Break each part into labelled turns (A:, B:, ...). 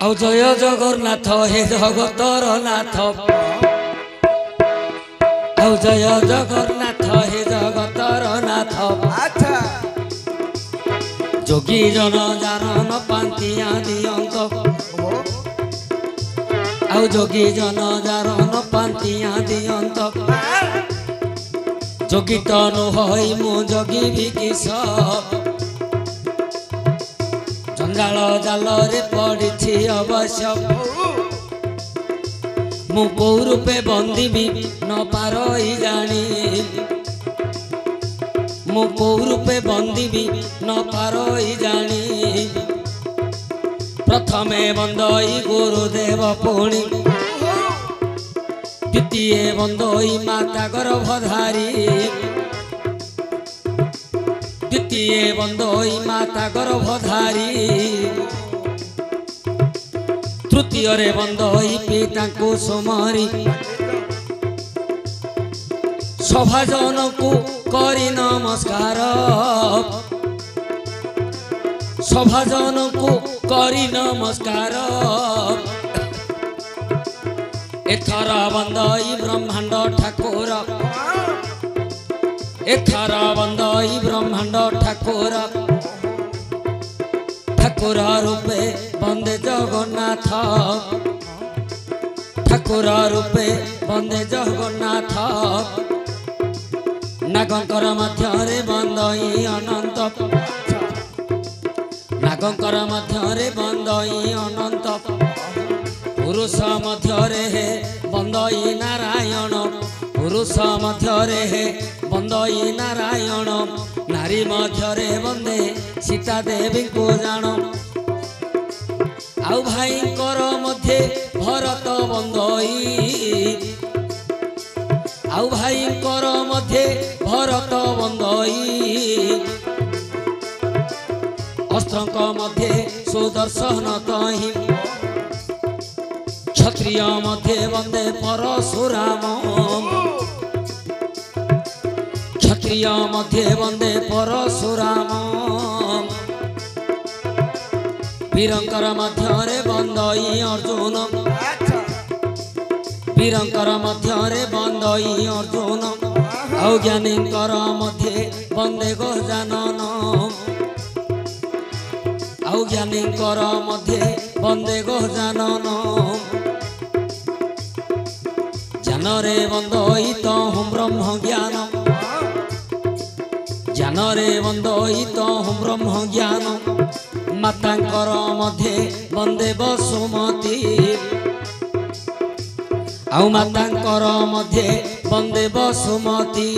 A: ଆଉ ଜୟ ଜଗନ୍ନାଥ ହେ ଜଗତର ନାଥ ଆଉ ଜୟ ଜଗନ୍ନାଥ ହେ ଜଗତର ନାଥ যোগী জন জানন পান্তিয়া দিয়ন্ত ଆଉ যোগী জন জানন পান্তিয়া দিয়ন্ত যোগী তনু হই মু যোগী বিকিস জঞ্জাল জালরে পড়িছি অবশ্য মু কৌ রূপে বন্দিবি ন পারই জানি মু কৌ রূপে বন্দিবি ন পারই জানি প্রথমে বন্দই গুরুদেব পুণি দ্বিতীয় বন্দই মাতা গর্ভধারী দ্বিতীয় বন্দই মাতা গর্ভধারী তৃতীয়রে বন্দই পিতাଙ୍କୁ সুমরি সভাজনକୁ করি নমস্কার সভাজনକୁ করি নমস্কার এথর বন্দই ব্রহ্মাণ্ড ঠাকুর এথর বন্দই ব্রহ্মাণ্ড ঠাকুর ঠাকুর রূপে বন্দে জগন্নাথ ঠাকুর রূপে বন্দে জগন্নাথ নাগঙ্কর মধ্যরে বন্দই অনন্ত নাগঙ্কর মধ্যরে বন্দই অনন্ত পুরুষ মধ্যরে হে বন্দই নারায়ণ পুরুষ মধ্যরে হে বন্দই নারায়ণ নারী মধ্যরে বন্দে সীতা দেবীଙ୍କୁ জাণ ଆଉ ଭାଇଙ୍କର ମধ্যେ ଭରତ ବନ୍ଦଇ ଆଉ ଭାଇଙ୍କର ମଧ୍ୟରେ ଭରତ ବନ୍ଦଇ ଅସ୍ତ୍ରଙ୍କ ମଧ୍ୟରେ ସୁଦର୍ଶନ ତହିଁ କ୍ଷତ୍ରିୟ ମଧ୍ୟରେ ବନ୍ଦେ ପରଶୁରାମ କ୍ଷତ୍ରିୟ ମଧ୍ୟରେ ବନ୍ଦେ ପରଶୁରାମ ବୀରଙ୍କର ମଧ୍ୟରେ ବନ୍ଦଇ ଅର୍ଜୁନ বীরঙ্কর মধ্যরে বন্দই অর্জুন ଆଉ ଜ୍ଞାନୀଙ୍କର ମଧ୍ୟରେ ବନ୍ଦେ ଗଜାନନ ଆଉ ଜ୍ଞାନୀଙ୍କର ମଧ୍ୟରେ ବନ୍ଦେ ଗଜାନନ ଜ୍ଞାନରେ ବନ୍ଦଇ ତହୁଁ ବ୍ରହ୍ମ ଜ୍ଞାନ ଜ୍ଞାନରେ ବନ୍ଦଇ ତହୁଁ ବ୍ରହ୍ମ ଜ୍ଞାନ ମାତାଙ୍କର ମଧ୍ୟରେ ବନ୍ଦେ ବସୁମତୀ ଆଉ ମାତାଙ୍କର ମଧ୍ୟରେ ବନ୍ଦେ ବସୁମତୀ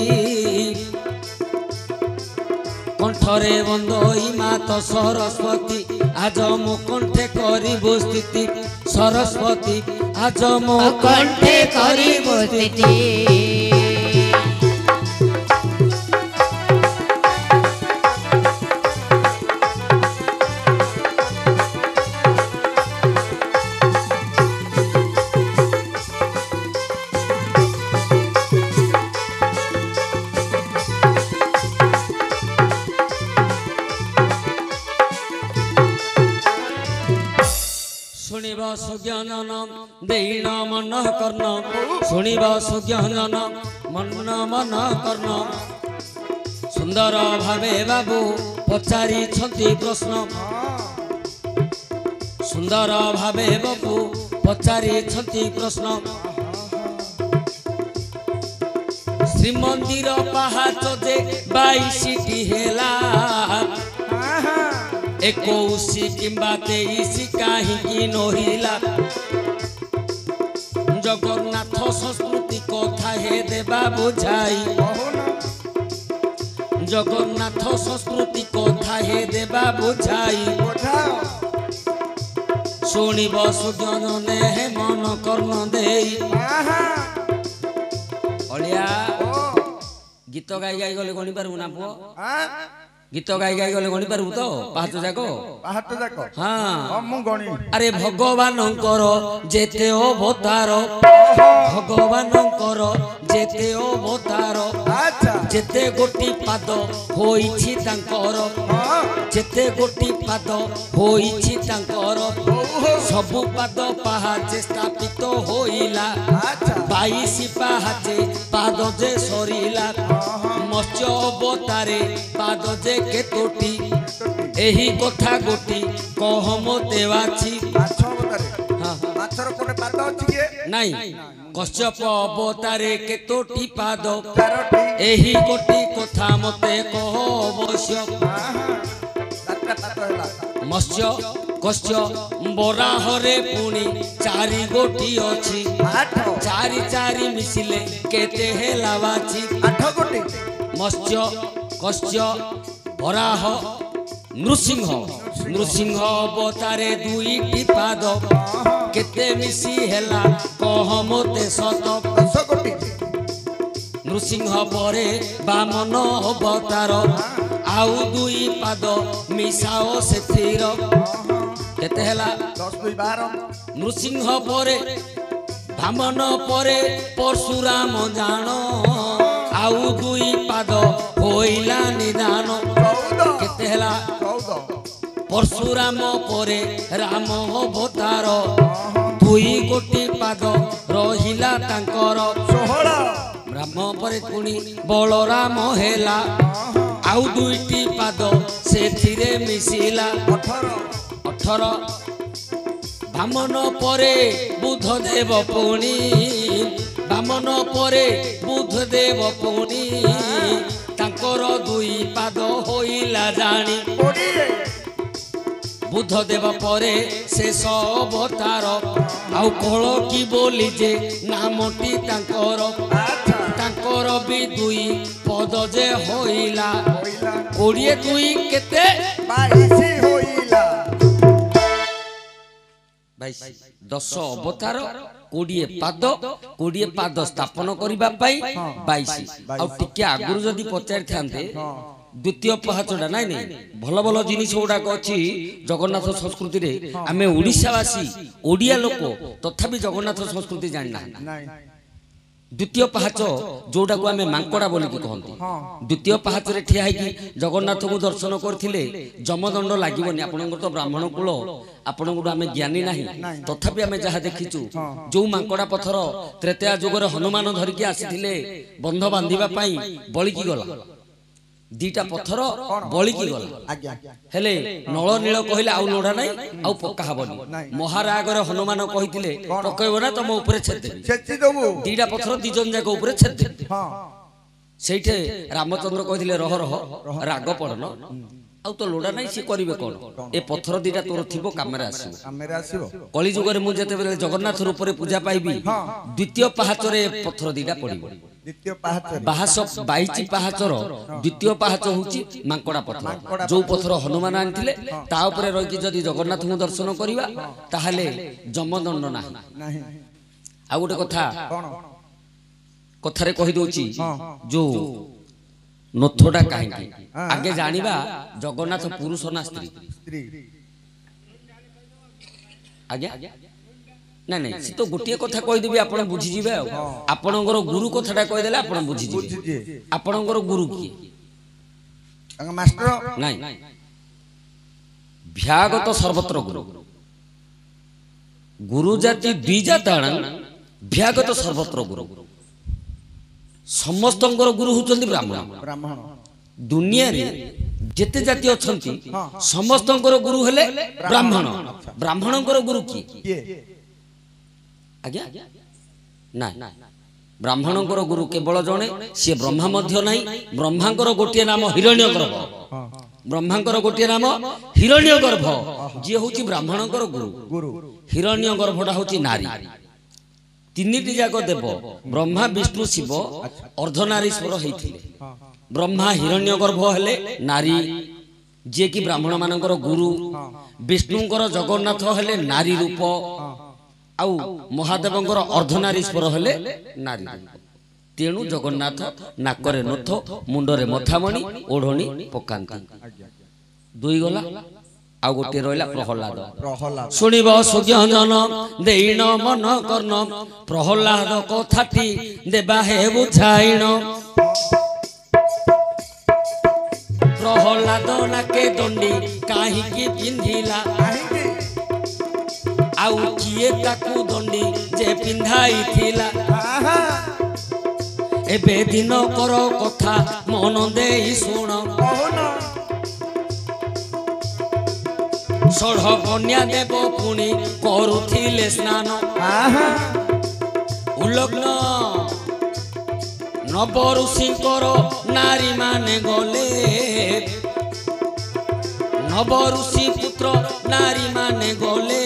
A: କଣ୍ଠରେ ବନ୍ଦଇ ମାତ ସରସ୍ୱତୀ ଆଜ ମୁଁ କଣ୍ଠେ କରିବୁ ସ୍ଥିତି ସରସ୍ୱତୀ ଆଜ ମୁଁ
B: କଣ୍ଠେ କରିବୁ ସ୍ଥିତି
A: শুনিব সুজ্ঞানন দেইন মন কর্ণ শুনিব সুজ্ঞানন মন মন কর্ণ সুন্দর ভাবে বাবু পচারিছন্তি প্রশ্ন সুন্দর ভাবে বাবু পচারিছন্তি প্রশ্ন শ্রীমন্দির পাহাচ যে 22টি হেলা 21 কিংবা 23 কাহিকি নহিলা জগন্নাথ সংস্কৃতি কথা হে দেবা বুঝাই জগন্নাথ সংস্কৃতি কথা হে দেবা বুঝাই শুনিব সুজননে হে মন কর্ণ দেই অলিয়া গীত গাই গাই গলে গণি পারবো না পুଅ গীত গাই গাই গলে গণি পারবু তো পাহাচ যাক হ্যাঁ
C: ମୁଁ ଗଣି
A: আরে ভগবানଙ୍କର যেতে অবতার ভগবানଙ୍କର যেতে অবতার जेते गोटी पाद होइछि तांकर जेते गोटी पाद होइछि तांकर सबु पाद पाहाचे स्थापित होइला 22 पाहाचे पाद जे सरिला मत्स्य अवतारे पाद जे केतोटी एही कथा गोटी कह मते बाछि
C: माछर कोने पाद अछि के
A: नहीं कश्यप अवतारे केतोटी पाद एही गोटी कथा मते कह अवश्य मत्स्य कश्य बराहरे पुणी 4 गोटी अछि 4 मिसिले केते हेला बाछि
C: 8 गोटी
A: मत्स्य कश्य बराह नृसिंह नृसिंह अवतारे 2 पाद केते मिसी हेला कह मते 10
C: गोटी
A: नृसिंह परे बामन अवतार आउ 2 पाद मिसाओ सेथिर केते हेला
C: 10 2 12
A: नृसिंह परे बामन परे परशुराम जान आउ 2 पाद होइला निदान
C: 14
A: केते हेला
C: 14
A: परशुराम परे राम अवतार 2 गोटी पाद रहिला तांकर
C: 16
A: राम परे पुणी बलराम हेला आउ 2 पाद सेथिरे मिसिला 18 बामन परे बुद्धदेव पुणी बामन परे बुद्धदेव पुणी तांकर 2 पाद होइला जानी बुद्धदेव परे शेष अवतार आउ कल की बोली जे नामटी तांकर तांकर भी 2 पद जे होइला 20 2 केते
C: 22 होइला
A: 10 अवतार 20 पाद स्थापन करिबा पई 22 आ टिके आगुर जदी पचार थांते द्वितीय पहाचडा नाइ नै भल भल जिनिस गुडाक अछि जगन्नाथ संस्कृति रे आमे ओडिसावासी ओडिया लोक तथापि जगन्नाथ संस्कृति जानना द्वितीय पहाच जोटा को आमे मांकड़ा बोली की कहंती द्वितीय पहाच रे ठिया है कि जगन्नाथ को दर्शन करथिले जमदंड लागिबनी आपनकर तो ब्राह्मण कुल आपनकर आमे ज्ञानी नाही तथापि आमे जहा देखिचु जो मांकड़ा पत्थर त्रेतया जुगर हनुमान धरि के आसीथिले बंध बांधिबा पई बळी की गला 2टा पत्थर बळी की गला हेले नळ नीळ कहिले आउ लोढा नाही आउ पक्का हबनी महारागर हनुमान कहिथिले पकैबो ना तम ऊपर छेद
C: छेची दबु
A: 2टा पत्थर 2 जन जाक ऊपर छेद सेठे रामचंद्र कहिथिले रह रह राग पड़न आउ तो लोडा नहीं सी करिवे कोन ए पत्थर 2टा तोर थिबो कामेरा आसीबो कली जुगरे मु जते बेले जगन्नाथ रूप रे पूजा पाइबी द्वितीय पहाचरे पत्थर 2टा पड़िबो
C: द्वितीय पहाच
A: 22 पहाचर द्वितीय पहाच होची मांकड़ा पत्थर जो पत्थर हनुमान आनथिले ता ऊपर रहि कि जदी जगन्नाथ को दर्शन करिवा ताहाले जमदंड नाही आ गोटे कथा कथारे कहि दोची जो नथोडा काहे आगे जानिबा जगन्नाथ पुरुष ना स्त्री आगे ना नहीं सी तो गोटे कथा कहि देबी आपण बुझी जिवे आपणकर गुरु कथाटा कहि देले आपण बुझी जिवे आपणकर गुरु की
C: मास्टर
A: नहीं भ्यागत सर्वत्र गुरु गुरु जाति 2 जाताण भ्यागत सर्वत्र गुरु समस्तंकर गुरु होचंदी ब्राह्मण दुनिया रे जेते जाति अछंती समस्तंकर गुरु हेले ब्राह्मण ब्राह्मणंकर गुरु की आज्ञा ना ब्राह्मणंकर गुरु केवल जणे से ब्रह्मा मध्य नाही ब्रह्मांकर गोटे नाम हिरण्यगर्भ ब्रह्मांकर गोटे नाम हिरण्यगर्भ जे होची ब्राह्मणंकर गुरु हिरण्यगर्भटा होची नारी 3टी जाक देव ब्रह्मा विष्णु शिव अर्धनारीश्वर होइथिले ब्रह्मा हिरण्यगर्भ हेले नारी जे कि ब्राह्मण मानकर गुरु विष्णुंकर जगन्नाथ हेले नारी रूप आउ महादेवंकर अर्धनारीश्वर हेले नारी तेणु जगन्नाथ नाकरे नथ मुंडरे मथामणि ओढ़णी पकांती 2 गला आ गोटे रहिला प्रहलाद सुनिब सुज्ञान देइन मन कर्ण प्रहलाद कथाटी देबा हे बुझाइण ପ୍ରହ୍ଲାଦ ନାକେ ଦଣ୍ଡି କାହିଁକି ପିନ୍ଧିଲା
C: କାହିଁକି
A: ଆଉ କିଏ ତାକୁ ଦଣ୍ଡି ଯେ ପିନ୍ଧାଇଥିଲା
C: ଆହା
A: ଏବେ ଦିନକର କଥା ମନ ଦେଇ ଶୁଣ
C: କହୁନ
A: ଷୋଢ଼ କନ୍ୟା ଦେବ ପୁଣି କରୁଥିଲେ ସ୍ନାନ
C: ଆହା
A: ଉଲଗ୍ନ ନବ ଋଷିଙ୍କର ନାରୀ ମାନେ ଗଲେ ନବ ଋଷି ପୁତ୍ର ନାରୀ ମାନେ ଗଲେ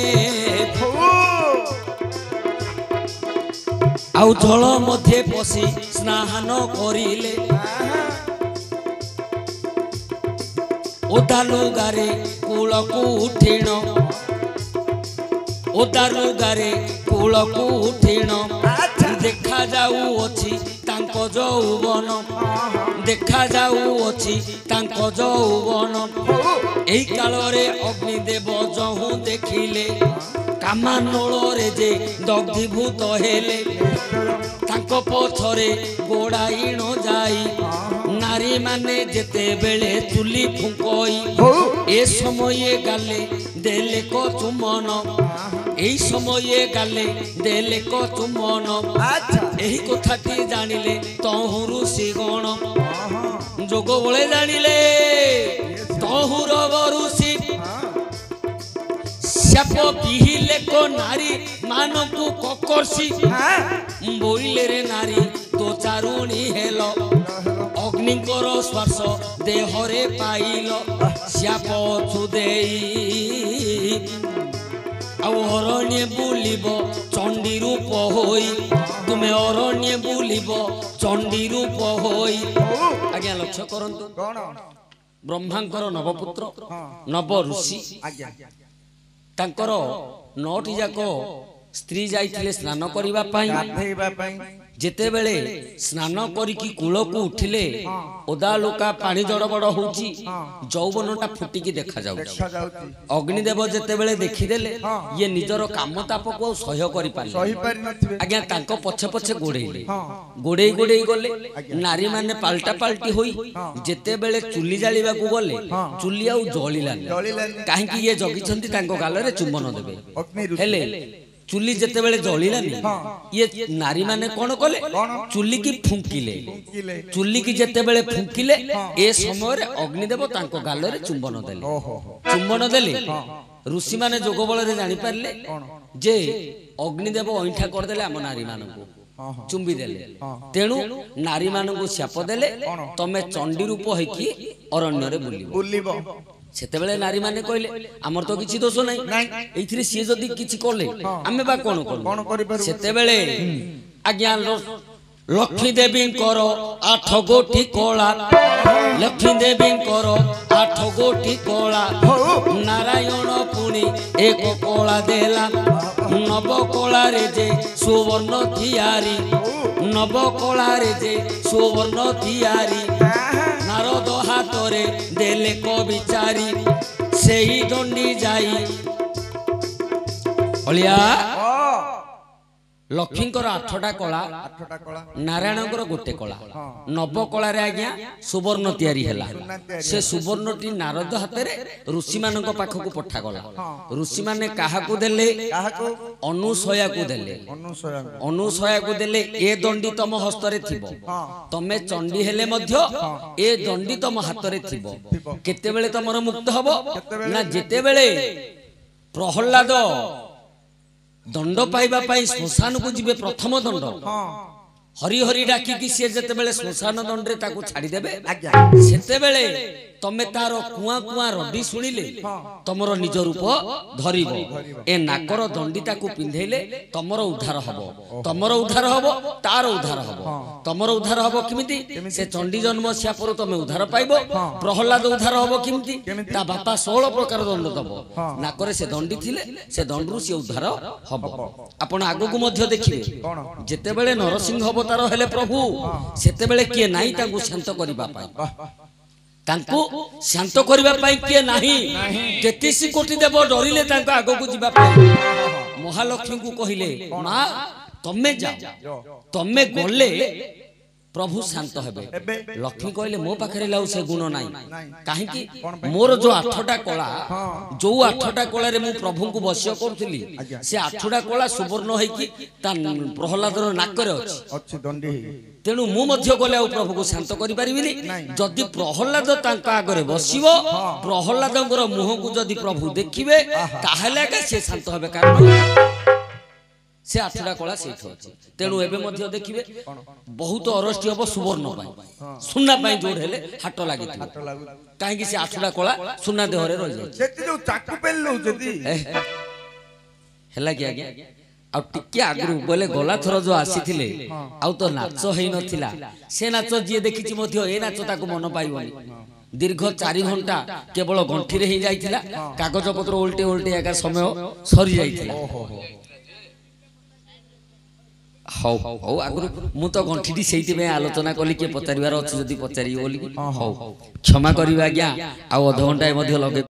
A: ଆଉ ଜଳ ମଧ୍ୟରେ ପଶି ସ୍ନାନ କରିଲେ ଓଦା ଲୁଗାରେ କୂଳକୁ ଉଠିଣ ଓଦା ଲୁଗାରେ କୂଳକୁ ଉଠିଣ ଦେଖା ଯାଉଅଛି ତାଙ୍କ ଯୌବନ ଦେଖା ଯାଉଅଛି ତାଙ୍କ ଯୌବନ ଏହି କାଳରେ ଅଗ୍ନିଦେବ ଯହୁଁ ଦେଖିଲେ କାମାନଳରେ ଯେ ଦଗ୍ଧୀଭୂତ ହେଲେ ତାଙ୍କ ପଛରେ ଗୋଡ଼ାଇଣ ଯାଇ ନାରୀ ମାନେ ଯେତେବେଳେ ଚୁଲି ଫୁଙ୍କଇ ଏ ସମये ଗାଲେ ଦେଲେ କ ଚୁମନ এই সময়ে গালে দেলে ক চুম্বন এই কথাটি জানিলে তহু ঋষি গণ যোগ বলে জানিলে তহুর ঋষি শ্যাপ পিহিলে ক নারী মানকু ককর্ষি বইলে রে নারী তো চারুণী হেল অগ্নিঙ্কর স্পর্শ দেহরে পাইল শ্যাপ ছুদেই ଆଉ ଅରଣ୍ୟ ବୁଲିବ ଚଣ୍ଡୀ ରୂପ ହୋଇ ତୁମେ ଅରଣ୍ୟ ବୁଲିବ ଚଣ୍ଡୀ ରୂପ ହୋଇ ଆଜ୍ଞା ଲକ୍ଷ୍ୟ କରନ୍ତୁ
C: କଣ
A: ବ୍ରହ୍ମାଙ୍କର ନବପୁତ୍ର ନବ ଋଷି
C: ଆଜ୍ଞା
A: ତାଙ୍କର 9ଟି ଯାକ ସ୍ତ୍ରୀ ଯାଇଥିଲେ ସ୍ନାନ କରିବା ପାଇଁ
C: ଗାଧେଇବା ପାଇଁ
A: ଯେତେବେଳେ ସ୍ନାନ କରିକି କୂଳକୁ ଉଠିଲେ ଓଦା ଲୁକା ପାଣି ଜଡ଼ବଡ଼ ହଉଛି ଯୌବନଟା ଫୁଟିକି ଦେଖାଯାଉଛି
C: ଦେଖାଯାଉଛି
A: ଅଗ୍ନିଦେବ ଯେତେବେଳେ ଦେଖିଦେଲେ ଇଏ ନିଜର କାମ ତାପକୁ ଆଉ ସହ୍ୟ କରିପାରିଲେ
C: ସହିପାରି ନଥିବେ
A: ଆଜ୍ଞା ତାଙ୍କ ପଛେ ପଛେ ଗୋଡେଇଲେ ଗୋଡେଇ ଗୋଡେଇ ଗଲେ ନାରୀ ମାନେ ପାଲଟା ପାଲଟି ହୋଇ ଯେତେବେଳେ ଚୁଲି ଜାଳିବାକୁ ଗଲେ ଚୁଲି ଆଉ ଜଳିଲାନି
C: ଜଳିଲାନି
A: କାହିଁକି ଇଏ ଜଗିଛନ୍ତି ତାଙ୍କ ଗାଲରେ ଚୁମ୍ବନ ଦେବେ
C: ଅଗ୍ନି ଋଷି
A: ହେଲେ ଚୁଲି ଯେତେବେଳେ ଜଳିଲାନି ଇଏ ନାରୀ ମାନେ କଣ କଲେ ଚୁଲି କି ଫୁଙ୍କିଲେ
C: ଫୁଙ୍କିଲେ
A: ଚୁଲି କି ଯେତେବେଳେ ଫୁଙ୍କିଲେ ଏ ସମୟରେ ଅଗ୍ନିଦେବ ତାଙ୍କ ଗାଲରେ ଚୁମ୍ବନ ଦେଲେ ଚୁମ୍ବନ ଦେଲେ ଋଷି ମାନେ ଯୋଗ ବଳରେ ଜାଣିପାରିଲେ ଯେ ଅଗ୍ନିଦେବ ଅଇଁଠା କରିଦେଲେ ଆମ ନାରୀ ମାନଙ୍କୁ ଚୁମ୍ବି ଦେଲେ ତେଣୁ ନାରୀ ମାନଙ୍କୁ శాପ ଦେଲେ ତମେ ଚଣ୍ଡୀ ରୂପ ହେଇକି ଅରଣ୍ୟରେ ବୁଲିବ
C: ବୁଲିବ
A: ସେତେବେଳେ ନାରୀ ମାନେ କହିଲେ ଆମର ତ କିଛି ଦୋଷ ନାହିଁ ଏଇଥିରେ ସିଏ ଯଦି କିଛି କଲେ ଆମେ ବା କଣ କରୁ ସେତେବେଳେ ଆଜ୍ଞା ଲକ୍ଷ୍ମୀ ଦେବୀଙ୍କର 8 ଗୋଟି କଳା ଲକ୍ଷ୍ମୀ ଦେବୀଙ୍କର 8 ଗୋଟି କଳା ନାରାୟଣ ପୁଣି ଏକ କଳା ଦେଲା ନବ କଳାରେ ଯେ ସୁବର୍ଣ୍ଣ ତିଆରି ନବ କଳାରେ ଯେ ସୁବର୍ଣ୍ଣ ତିଆରି ନାରଦ ହାତରେ ଦେଲେ କବିଚାରି ସେହି ଦଣ୍ଡି ଯାଇ ଅଳିଆ ଲକ୍ଷ୍ମୀଙ୍କର 8ଟା କଳା ନାରାୟଣଙ୍କର ଗୋଟେ କଳା ନବ କଳାରେ ଆଜ୍ଞା ସୁବର୍ଣ୍ଣ ତିଆରି ହେଲା ସେ ସୁବର୍ଣ୍ଣଟି ନାରଦ ହାତରେ ଋଷି ମାନଙ୍କ ପାଖକୁ ପଠାଗଲା ଋଷି ମାନେ କାହାକୁ ଦେଲେ ଅନୁସୟାକୁ ଦେଲେ ଅନୁସୟାକୁ ଦେଲେ ଏ ଦଣ୍ଡି ତମ ହସ୍ତରେ ଥିବ ତମେ ଚଣ୍ଡୀ ହେଲେ ମଧ୍ୟ ଏ ଦଣ୍ଡି ତମ ହାତରେ ଥିବ କେତେବେଳେ ତମର ମୁକ୍ତ ହବ ନା ଯେତେବେଳେ ପ୍ରହ୍ଲାଦ ଦଣ୍ଡ ପାଇବା ପାଇଁ ଶ୍ମଶାନକୁ ଯିବେ ପ୍ରଥମ ଦଣ୍ଡ ହରି ହରି ଡାକିକି ସିଏ ଯେତେବେଳେ ଶ୍ମଶାନ ଦଣ୍ଡରେ ତାକୁ ଛାଡ଼ିଦେବେ ସେତେବେଳେ ତମେ ତାର କୁଆଁ କୁଆଁ ରଡି ଶୁଣିଲେ ତମର ନିଜ ରୂପ ଧରିବ ଏ ନାକର ଦଣ୍ଡିଟାକୁ ପିନ୍ଧେଇଲେ ତମର ଉଦ୍ଧାର ହବ ତମର ଉଦ୍ଧାର ହବ ତାର ଉଦ୍ଧାର ହବ ତମର ଉଦ୍ଧାର ହବ କେମିତି ସେ ଚଣ୍ଡୀ ଜନ୍ମ ଶ୍ୟାପରୁ ତମେ ଉଦ୍ଧାର ପାଇବ ପ୍ରହ୍ଲାଦ ଉଦ୍ଧାର ହବ କେମିତି ତା ବାପା 16 ପ୍ରକାର ଦଣ୍ଡ ଦବ ନାକରେ ସେ ଦଣ୍ଡି ଥିଲେ ସେ ଦଣ୍ଡରୁ ସେ ଉଦ୍ଧାର ହବ ଆପଣ ଆଗକୁ ମଧ୍ୟ ଦେଖିବେ ଯେତେବେଳେ ନରସିଂହ ଅବତାର ହେଲେ ପ୍ରଭୁ ସେତେବେଳେ କିଏ ନାହିଁ ତାଙ୍କୁ ଶାନ୍ତ କରିବା ପାଇଁ ତାଙ୍କୁ ଶାନ୍ତ କରିବା ପାଇଁ କିଏ ନାହିଁ 33 କୋଟି ଦେବ ଡରିଲେ ତାଙ୍କ ଆଗକୁ ଯିବା ପାଇଁ ମହାଲକ୍ଷ୍ମୀଙ୍କୁ କହିଲେ ମା ତମେ ଯାଅ ତମେ ଗଲେ प्रभु शांत हेबे
C: एबे
A: लक्ष्मी कहले मो पाखरे लाउ से गुण नाही
C: नाही।
A: काहेकि
C: कोन पे?
A: मोर जो आठटा कला
C: हाँ।
A: जो आठटा कला रे मु प्रभु को वश्य करथली
C: आज्ञा।
A: से आठटा कला सुवर्ण होई कि ता प्रहलादर नाकरे अछि
C: अच्छी दंडी
A: तेणु मु मध्य गले आ प्रभु को शांत करि परिबिनी
C: नाही।
A: जदि प्रहलाद तांका आगरे बसिबो प्रहलादंकर मुह को जदि प्रभु देखिबे ताहेले का से शांत हेबे कारण से आठटा कला सेठ अछि तेणु एबे मध्य देखिबे बहुत अरष्टि हबो सुवर्ण पाई सुना पाई जोड़ हेले हाट लागि
C: तो लागू
A: काहेकि से आठटा कला सुना देहरे रहि जाय
C: सेति जो चाकू पेल लो जदी
A: ହେଲା କି ଆଜ୍ଞା ଆଉ ଟିକେ ଆଗରୁ ବୋଲେ ଗଲା ଥର ଯୋ ଆସିଥିଲେ ଆଉ ତ ନାଚ ହେଇ ନଥିଲା ସେ ନାଚ ଯିଏ ଦେଖିଛି ମଧ୍ୟ ଏ ନାଚ ତାକୁ ମନ ପାଇବନି ଦୀର୍ଘ 4 ଘଣ୍ଟା କେବଳ ଗଣ୍ଠିରେ ହେଇ ଯାଇଥିଲା କାଗଜ ପତ୍ର ଉଲ୍ଟେ ଉଲ୍ଟେ ଏକା ସମୟ ସରି ଯାଇଥିଲା ହଉ ହଉ ଆଗରୁ ମୁଁ ତ ଗଣ୍ଠିଟି ସେଇଥିପାଇଁ ଆଲୋଚନା କଲି କିଏ ପଚାରିବାର ଅଛି ଯଦି ପଚାରିବ ବୋଲି ହଉ କ୍ଷମା କରିବେ ଆଜ୍ଞା ଆଉ ଅଧ ଘଣ୍ଟାଏ ମଧ୍ୟ ଲଗେଇ